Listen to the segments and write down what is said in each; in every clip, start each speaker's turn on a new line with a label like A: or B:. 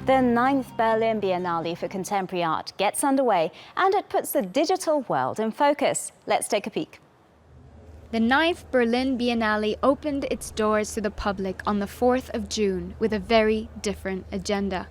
A: The 9th Berlin Biennale for Contemporary Art gets underway, and it puts the digital world in focus. Let's take a peek.
B: The 9th Berlin Biennale opened its doors to the public on the 4th of June with a very different agenda.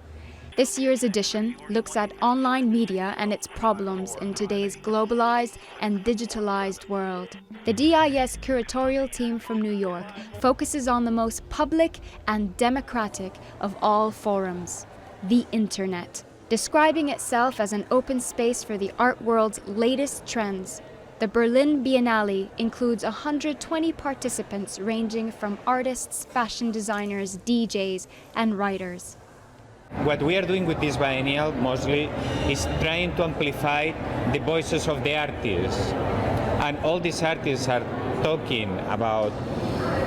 B: This year's edition looks at online media and its problems in today's globalized and digitalized world. The DIS curatorial team from New York focuses on the most public and democratic of all forums, the Internet, describing itself as an open space for the art world's latest trends. The Berlin Biennale includes 120 participants ranging from artists, fashion designers, DJs, and writers.
C: What we are doing with this biennial mostly is trying to amplify the voices of the artists. And all these artists are talking about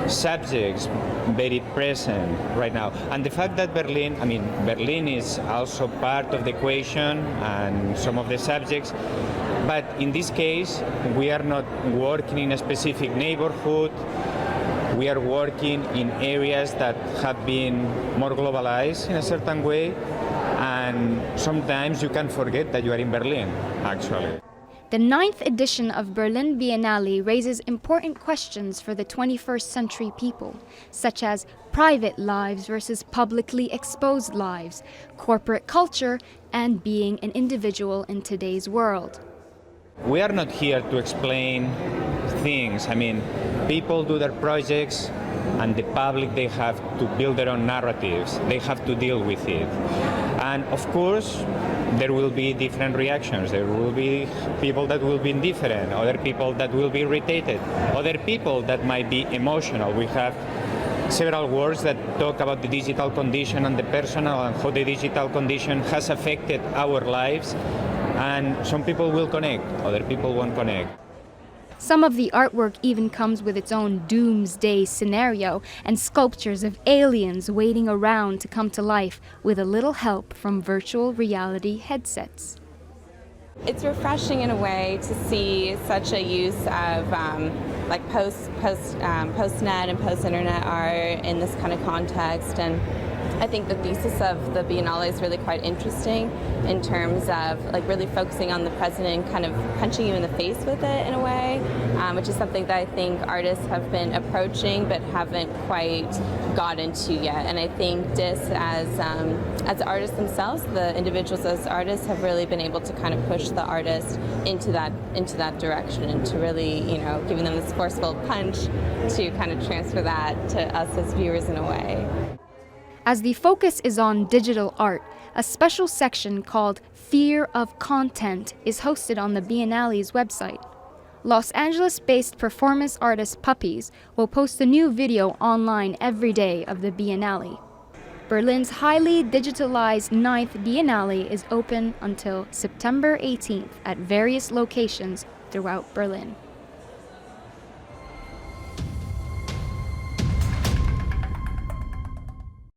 C: subjects very present right now. And the fact that Berlin is also part of the equation and some of the subjects, but in this case, we are not working in a specific neighborhood. We are working in areas that have been more globalized in a certain way, and sometimes you can forget that you are in Berlin, actually.
B: The 9th edition of Berlin Biennale raises important questions for the 21st century people, such as private lives versus publicly exposed lives, corporate culture, and being an individual in today's world.
C: We are not here to explain things. People do their projects, and the public, they have to build their own narratives. They have to deal with it. And of course, there will be different reactions. There will be people that will be indifferent, other people that will be irritated, other people that might be emotional. We have several works that talk about the digital condition and the personal and how the digital condition has affected our lives. And some people will connect, other people won't connect.
B: Some of the artwork even comes with its own doomsday scenario and sculptures of aliens waiting around to come to life with a little help from virtual reality headsets.
D: It's refreshing in a way to see such a use of post-net and post-internet art in this kind of context. And I think the thesis of the Biennale is really quite interesting in terms of really focusing on the present and kind of punching you in the face with it in a way, which is something that I think artists have been approaching but haven't quite got into yet. And I think DIS as artists themselves, the individuals as artists have really been able to kind of push the artist into that direction and to really, giving them this forceful punch to kind of transfer that to us as viewers in a way.
B: As the focus is on digital art, a special section called Fear of Content is hosted on the Biennale's website. Los Angeles-based performance artist Puppies will post a new video online every day of the Biennale. Berlin's highly digitalized 9th Biennale is open until September 18th at various locations throughout Berlin.